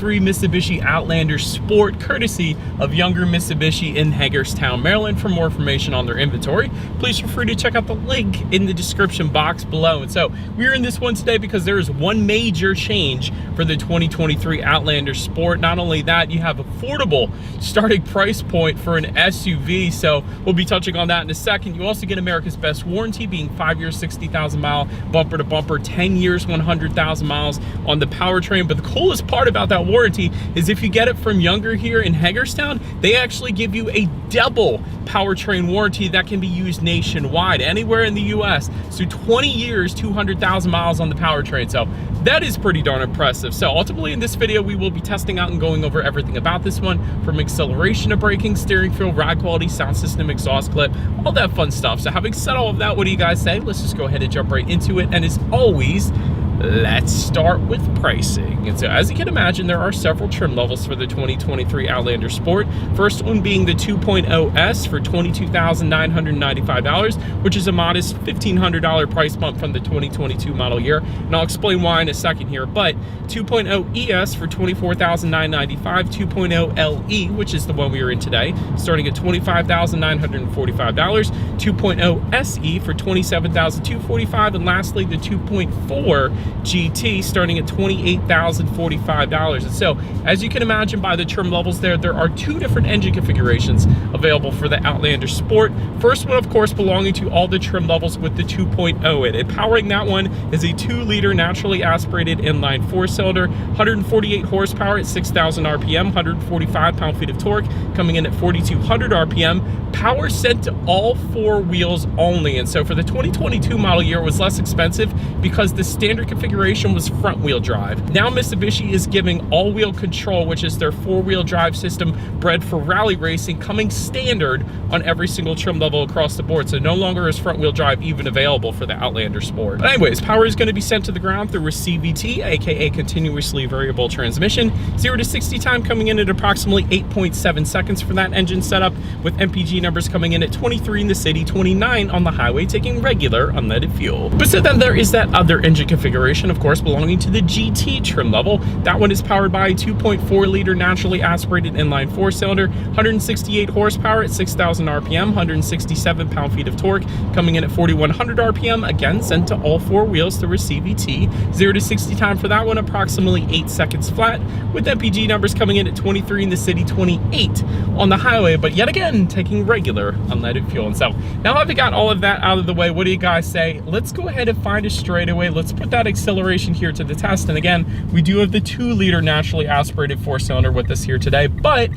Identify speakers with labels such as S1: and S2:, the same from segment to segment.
S1: 2023 Mitsubishi Outlander Sport, courtesy of Younger Mitsubishi in Hagerstown, Maryland. For more information on their inventory, please feel free to check out the link in the description box below. And so we're in this one today because there is one major change for the 2023 Outlander Sport. Not only that, you have affordable starting price point for an SUV, so we'll be touching on that in a second. You also get America's best warranty, being 5 years, 60,000 mile bumper to bumper, 10 years, 100,000 miles on the powertrain. But the coolest part about that warranty is if you get it from Younger here in Hagerstown, they actually give you a double powertrain warranty that can be used nationwide, anywhere in the US. So 20 years, 200,000 miles on the powertrain. So that is pretty darn impressive. So ultimately in this video, we will be testing out and going over everything about this one, from acceleration to braking, steering feel, ride quality, sound system, exhaust clip, all that fun stuff. So having said all of that, what do you guys say? Let's just go ahead and jump right into it. And as always, let's start with pricing. And so as you can imagine, there are several trim levels for the 2023 Outlander Sport. First one being the 2.0S for $22,995, which is a modest $1,500 price bump from the 2022 model year. And I'll explain why in a second here. But 2.0 ES for $24,995, 2.0 LE, which is the one we are in today, starting at $25,945, 2.0 SE for $27,245, and lastly the 2.4 GT starting at $28,045. And so as you can imagine by the trim levels there are two different engine configurations available for the Outlander Sport. First one, of course, belonging to all the trim levels with the 2.0 in it. Powering that one is a 2-liter naturally aspirated inline 4-cylinder, 148 horsepower at 6,000 RPM, 145 pound-feet of torque, coming in at 4,200 RPM. Power sent to all 4 wheels only. And so for the 2022 model year, it was less expensive because the standard configuration was front wheel drive. Now Mitsubishi is giving all-wheel control, which is their 4-wheel drive system bred for rally racing, coming standard on every single trim level across the board. So no longer is front wheel drive even available for the Outlander Sport. But anyways, power is going to be sent to the ground through a CVT, aka continuously variable transmission. 0 to 60 time coming in at approximately 8.7 seconds for that engine setup, with MPG numbers coming in at 23 in the city, 29 on the highway, taking regular unleaded fuel. But so then there is that other engine configuration, of course, belonging to the GT trim level. That one is powered by a 2.4 liter naturally aspirated inline 4-cylinder, 168 horsepower at 6,000 RPM, 167 pound-feet of torque, coming in at 4,100 RPM, again sent to all 4 wheels through a CVT. 0 to 60 time for that one, approximately 8 seconds flat, with MPG numbers coming in at 23 in the city, 28 on the highway, but yet again taking regular unleaded fuel. And so now that we got all of that out of the way, what do you guys say? Let's go ahead and find a straightaway. Let's put that acceleration here to the test. And again, we do have the 2-liter naturally aspirated 4-cylinder with us here today, but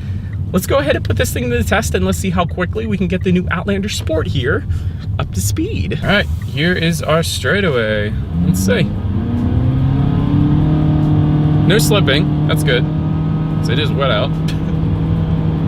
S1: let's go ahead and put this thing to the test and let's see how quickly we can get the new Outlander Sport here up to speed. All right, here is our straightaway. Let's see. No slipping, that's good. So it is wet out.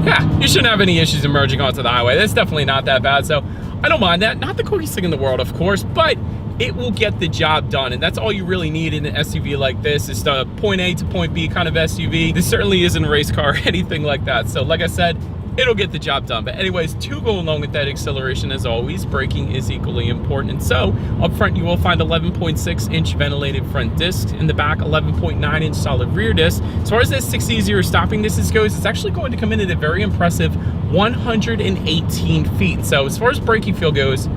S1: Yeah, you shouldn't have any issues emerging onto the highway. That's definitely not that bad, so I don't mind that. Not the quickest thing in the world, of course, but it will get the job done, and that's all you really need in an SUV like this, is the point A to point B kind of SUV. This certainly isn't a race car or anything like that. So like I said, it'll get the job done. But anyways, to go along with that acceleration, as always, braking is equally important. And so up front, you will find 11.6-inch ventilated front discs. In the back, 11.9-inch solid rear disc. As far as that 6E0 stopping distance goes, it's actually going to come in at a very impressive 118 feet. So as far as braking feel goes,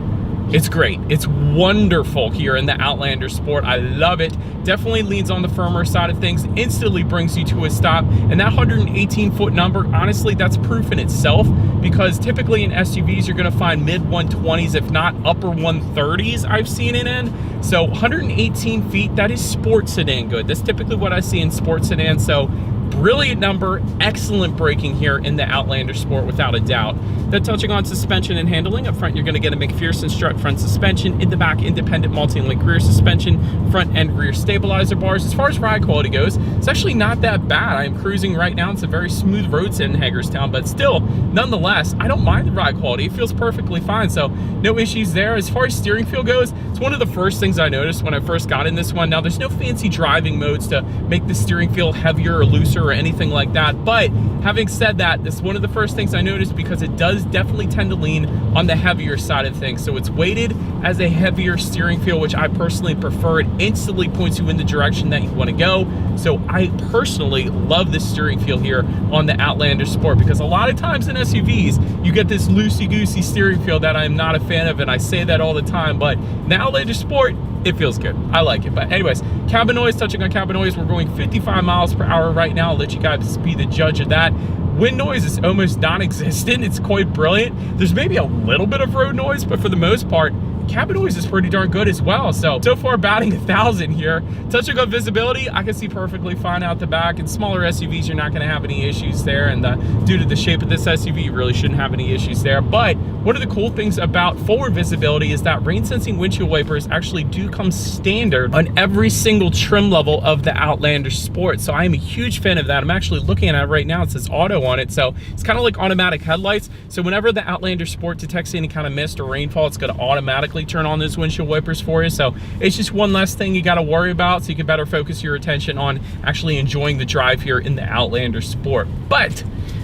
S1: it's great. It's wonderful here in the Outlander Sport. I love it. Definitely leans on the firmer side of things, instantly brings you to a stop. And that 118-foot number, honestly, that's proof in itself, because typically in SUVs, you're gonna find mid 120s, if not upper 130s I've seen it in. So 118 feet, that is sport sedan good. That's typically what I see in sport sedan. So brilliant number, excellent braking here in the Outlander Sport without a doubt. Then touching on suspension and handling, up front you're going to get a McPherson strut front suspension, in the back independent multi-link rear suspension, front and rear stabilizer bars. As far as ride quality goes, it's actually not that bad. I'm cruising right now. It's a very smooth road in Hagerstown, but still, nonetheless, I don't mind the ride quality. It feels perfectly fine, so no issues there. As far as steering feel goes, it's one of the first things I noticed when I first got in this one. Now, there's no fancy driving modes to make the steering feel heavier or looser reflector or anything like that. But having said that, this is one of the first things I noticed, because it does definitely tend to lean on the heavier side of things. So it's weighted as a heavier steering feel, which I personally prefer. It instantly points you in the direction that you want to go. So I personally love this steering feel here on the Outlander Sport, because a lot of times in SUVs, you get this loosey-goosey steering feel that I'm not a fan of, and I say that all the time, but the Outlander Sport, it feels good. I like it. But anyways, cabin noise, touching on cabin noise, we're going 55 miles per hour right now. I'll let you guys be the judge of that. Wind noise is almost non-existent. It's quite brilliant. There's maybe a little bit of road noise, but for the most part, cabin noise is pretty darn good as well. So far batting 1,000 here. Touching on visibility, I can see perfectly fine out the back. In smaller SUVs, you're not gonna have any issues there. And due to the shape of this SUV, you really shouldn't have any issues there. But one of the cool things about forward visibility is that rain sensing windshield wipers actually do come standard on every single trim level of the Outlander Sport. So I am a huge fan of that. I'm actually looking at it right now. It says auto on it. So it's kind of like automatic headlights. So whenever the Outlander Sport detects any kind of mist or rainfall, it's gonna automatically turn on those windshield wipers for you. So it's just one less thing you got to worry about, so you can better focus your attention on actually enjoying the drive here in the Outlander Sport. But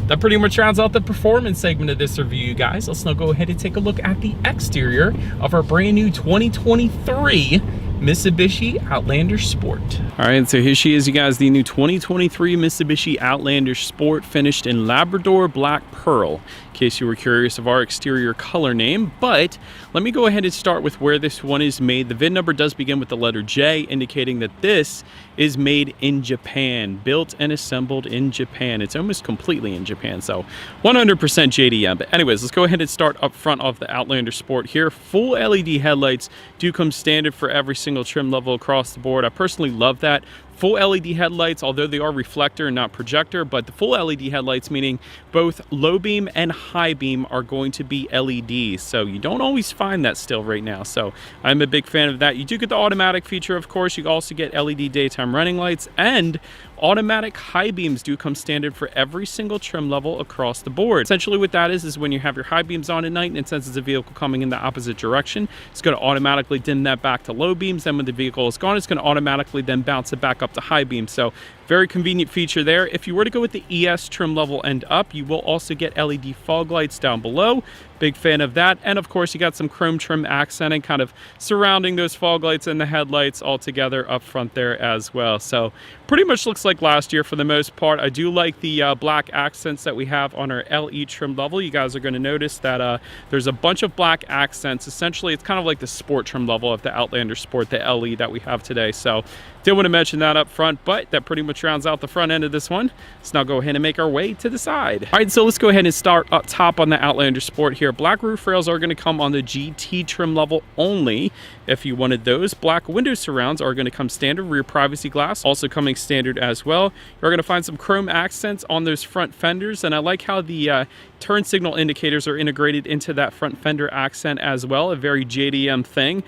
S1: that pretty much rounds out the performance segment of this review, you guys. Let's now go ahead and take a look at the exterior of our brand new 2023 Mitsubishi Outlander Sport. All right, so here she is, you guys, the new 2023 Mitsubishi Outlander Sport, finished in Labrador Black Pearl, in case you were curious of our exterior color name. But let me go ahead and start with where this one is made. The VIN number does begin with the letter J, indicating that this is made in Japan, built and assembled in Japan. It's almost completely in Japan, so 100% JDM. But anyways, let's go ahead and start up front of the Outlander Sport here. Full LED headlights do come standard for every single trim level across the board. I personally love that. Full LED headlights, although they are reflector and not projector, but the full LED headlights, meaning both low beam and high beam, are going to be LEDs. So you don't always find that still right now. So I'm a big fan of that. You do get the automatic feature, of course. You also get LED daytime running lights, and automatic high beams do come standard for every single trim level across the board. Essentially what that is when you have your high beams on at night, and it senses a vehicle coming in the opposite direction, it's going to automatically dim that back to low beams. Then when the vehicle is gone, it's going to automatically then bounce it back up to high beams. So very convenient feature there. If you were to go with the ES trim level and up, you will also get LED fog lights down below. Big fan of that. And of course, you got some chrome trim accenting kind of surrounding those fog lights and the headlights all together up front there as well. So pretty much looks like last year for the most part. I do like the black accents that we have on our LE trim level. You guys are going to notice that there's a bunch of black accents. Essentially, it's kind of like the sport trim level of the Outlander Sport, the LE that we have today. So did want to mention that up front, but that pretty much rounds out the front end of this one. Let's now go ahead and make our way to the side. All right, so let's go ahead and start up top on the Outlander Sport here. Black roof rails are going to come on the GT trim level only. If you wanted those, black window surrounds are going to come standard. Rear privacy glass also coming standard as well. You're going to find some chrome accents on those front fenders, and I like how the turn signal indicators are integrated into that front fender accent as well. A very JDM thing.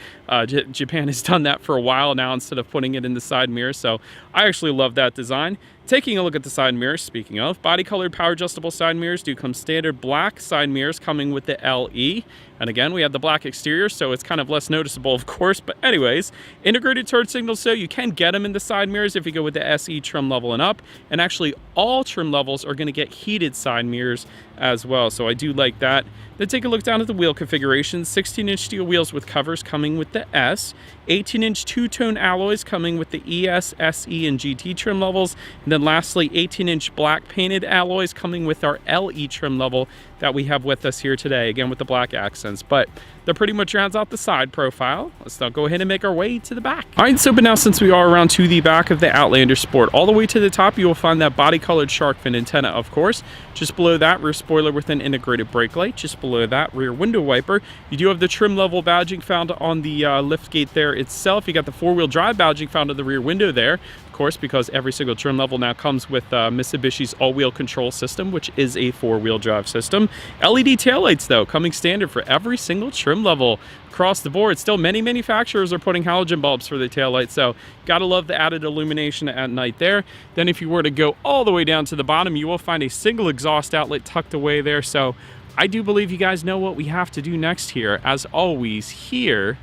S1: Japan has done that for a while now instead of putting it in the side mirror, so I actually love that design. Taking a look at the side mirrors, speaking of, body colored power adjustable side mirrors do come standard. Black side mirrors coming with the LE. And again, we have the black exterior, so it's kind of less noticeable, of course. But anyways, integrated turn signals, so you can get them in the side mirrors if you go with the SE trim level and up. And actually, all trim levels are going to get heated side mirrors as well, so I do like that. Then take a look down at the wheel configuration. 16-inch steel wheels with covers coming with the S. 18-inch two-tone alloys coming with the ES, SE, and GT trim levels. And then lastly, 18-inch black painted alloys coming with our LE trim level that we have with us here today, again with the black accents. But that pretty much rounds out the side profile. Let's now go ahead and make our way to the back. All right, so but now since we are around to the back of the Outlander Sport, all the way to the top, you will find that body-colored shark fin antenna, of course. Just below that, rear spoiler with an integrated brake light. Just below that, rear window wiper. You do have the trim level badging found on the lift gate there itself. You got the four-wheel drive badging found on the rear window there, of course, because every single trim level now comes with Mitsubishi's all-wheel control system, which is a four-wheel drive system. LED taillights, though, coming standard for every single trim level across the board. Still, many manufacturers are putting halogen bulbs for the taillights, so gotta love the added illumination at night there. Then if you were to go all the way down to the bottom, you will find a single exhaust outlet tucked away there. So I do believe you guys know what we have to do next here. As always, here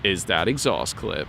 S1: is that exhaust clip.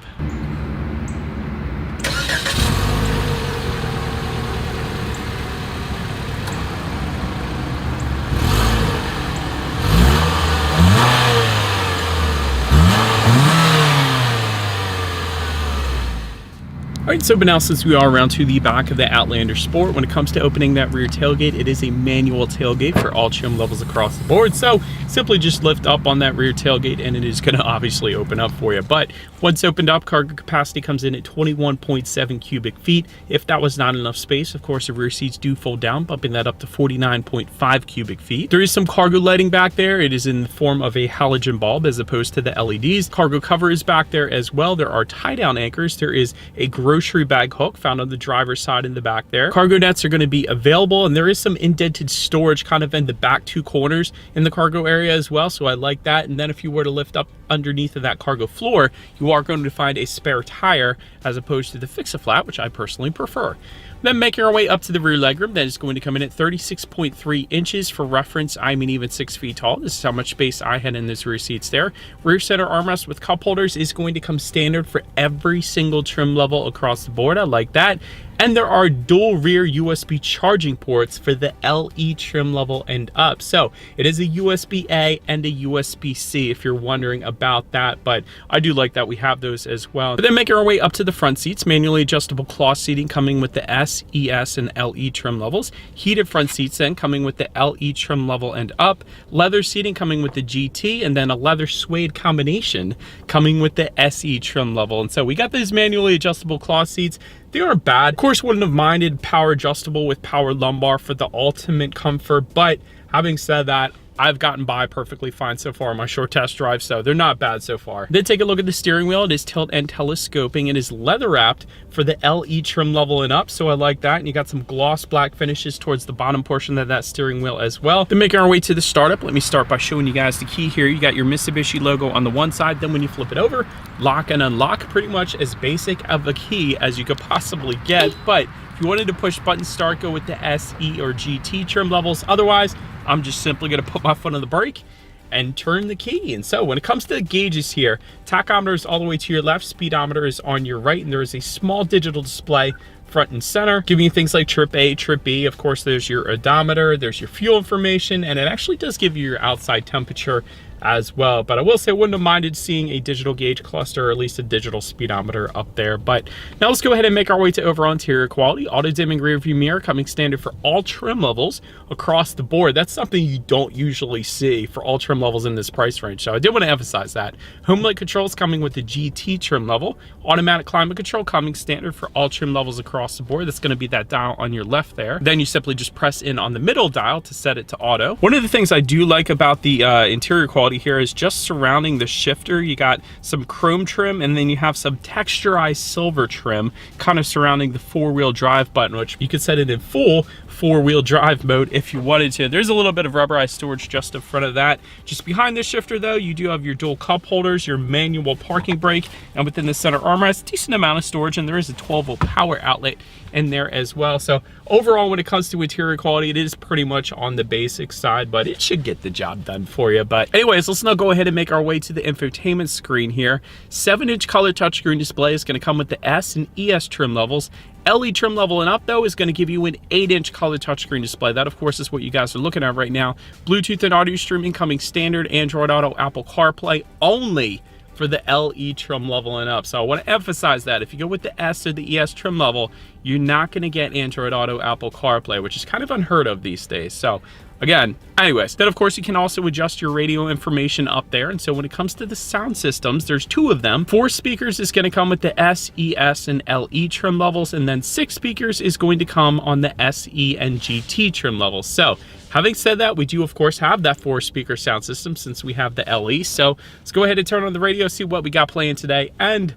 S1: Alright, so but now since we are around to the back of the Outlander Sport, when it comes to opening that rear tailgate, it is a manual tailgate for all trim levels across the board. So simply just lift up on that rear tailgate and it is going to obviously open up for you. But once opened up, cargo capacity comes in at 21.7 cubic feet. If that was not enough space, of course, the rear seats do fold down, bumping that up to 49.5 cubic feet. There is some cargo lighting back there. It is in the form of a halogen bulb as opposed to the LEDs. Cargo cover is back there as well. There are tie-down anchors. There is a grocery bag hook found on the driver's side in the back there. Cargo nets are going to be available, and there is some indented storage kind of in the back two corners in the cargo area as well, so I like that. And then if you were to lift up underneath of that cargo floor, you are going to find a spare tire as opposed to the fix-a-flat, which I personally prefer. Then making our way up to the rear legroom, that is going to come in at 36.3 inches. For reference, I'm an even 6 feet tall. This is how much space I had in those rear seats there. Rear center armrest with cup holders is going to come standard for every single trim level across the board. I like that. And there are dual rear USB charging ports for the LE trim level and up. So it is a USB-A and a USB-C if you're wondering about that, but I do like that we have those as well. But then making our way up to the front seats, manually adjustable cloth seating coming with the S, ES, and LE trim levels. Heated front seats then coming with the LE trim level and up. Leather seating coming with the GT, and then a leather suede combination coming with the SE trim level. And so we got these manually adjustable cloth seats. They aren't bad. Of course, wouldn't have minded power adjustable with power lumbar for the ultimate comfort, but having said that, I've gotten by perfectly fine so far on my short test drive, so they're not bad so far. Then take a look at the steering wheel. It is tilt and telescoping. It is leather wrapped for the LE trim level and up, so I like that. And you got some gloss black finishes towards the bottom portion of that steering wheel as well. Then making our way to the startup, let me start by showing you guys the key here. You got your Mitsubishi logo on the one side. Then when you flip it over, lock and unlock, pretty much as basic of a key as you could possibly get. But if you wanted to push button start, go with the SE or GT trim levels. Otherwise, I'm just simply going to put my foot on the brake and turn the key. And so when it comes to the gauges here, tachometer is all the way to your left, speedometer is on your right, and there is a small digital display front and center, giving you things like trip A, trip B. Of course, there's your odometer, there's your fuel information, and it actually does give you your outside temperature as well. But I will say I wouldn't have minded seeing a digital gauge cluster, or at least a digital speedometer up there. But now let's go ahead and make our way to overall interior quality. Auto dimming rear view mirror coming standard for all trim levels across the board. That's something you don't usually see for all trim levels in this price range, so I did want to emphasize that. Home light controls coming with the GT trim level. Automatic climate control coming standard for all trim levels across the board. That's going to be that dial on your left there. Then you simply just press in on the middle dial to set it to auto. One of the things I do like about the interior quality here is just surrounding the shifter, you got some chrome trim, and then you have some texturized silver trim kind of surrounding the four-wheel drive button, which you could set it in full four-wheel drive mode if you wanted to. There's a little bit of rubberized storage just in front of that. Just behind this shifter though, you do have your dual cup holders, your manual parking brake, and within the center armrest, decent amount of storage, and there is a 12-volt power outlet in there as well. So overall, when it comes to interior quality, it is pretty much on the basic side, but it should get the job done for you. But anyways, let's now go ahead and make our way to the infotainment screen here. 7-inch color touchscreen display is going to come with the S and ES trim levels. LE trim level and up though is going to give you an 8-inch color touchscreen display. That of course is what you guys are looking at right now. Bluetooth and audio streaming coming standard, Android Auto, Apple CarPlay only for the LE trim level and up. So I want to emphasize that if you go with the S or the ES trim level, you're not going to get Android Auto, Apple CarPlay, which is kind of unheard of these days. So again, anyways, then of course you can also adjust your radio information up there. And so when it comes to the sound systems, there's 2 of them. 4 speakers is going to come with the S, ES, and LE trim levels, and then 6 speakers is going to come on the SE and GT trim levels. So having said that, we do of course have that 4-speaker sound system since we have the LE. So let's go ahead and turn on the radio, see what we got playing today, and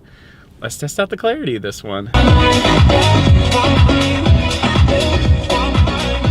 S1: let's test out the clarity of this one.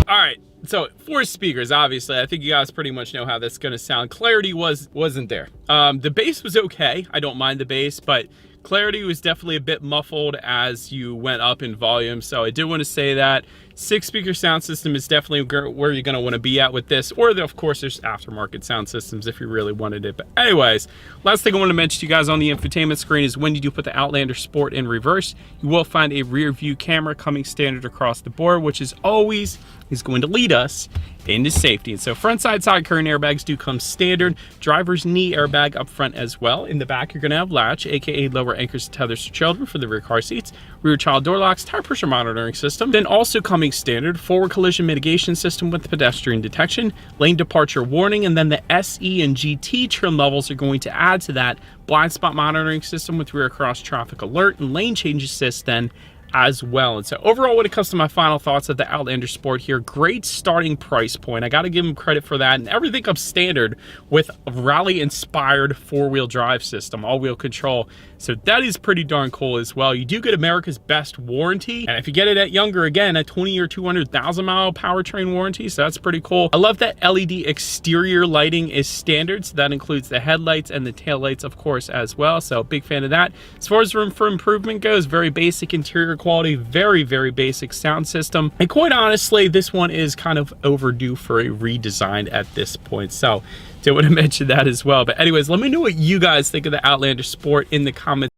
S1: All right, so 4 speakers, obviously. I think you guys pretty much know how that's gonna sound. Clarity wasn't there. The bass was okay. I don't mind the bass, but clarity was definitely a bit muffled as you went up in volume. So I did want to say that 6-speaker sound system is definitely where you're going to want to be at with this. Or of course, there's aftermarket sound systems if you really wanted it. But anyways, last thing I want to mention to you guys on the infotainment screen is when you do put the Outlander Sport in reverse, you will find a rear view camera coming standard across the board, which is always going to lead us into safety. And so front side curtain airbags do come standard. Driver's knee airbag up front as well. In the back, you're going to have latch, aka lower anchors and tethers for children for the rear car seats, rear child door locks, tire pressure monitoring system. Then also coming standard, forward collision mitigation system with pedestrian detection, lane departure warning, and then the SE and GT trim levels are going to add to that blind spot monitoring system with rear cross traffic alert and lane change assist then as well. And so overall, when it comes to my final thoughts of the Outlander Sport here, great starting price point. I got to give them credit for that. And everything comes standard with a rally-inspired four-wheel drive system, all-wheel control. So that is pretty darn cool as well. You do get America's best warranty. And if you get it at Younger, again, a 20 or 200,000 mile powertrain warranty. So that's pretty cool. I love that LED exterior lighting is standard. So that includes the headlights and the taillights, of course, as well. So big fan of that. As far as room for improvement goes, very basic interior quality, very, very basic sound system. And quite honestly, this one is kind of overdue for a redesign at this point. So did want to mention that as well. But anyways, let me know what you guys think of the Outlander Sport in the comments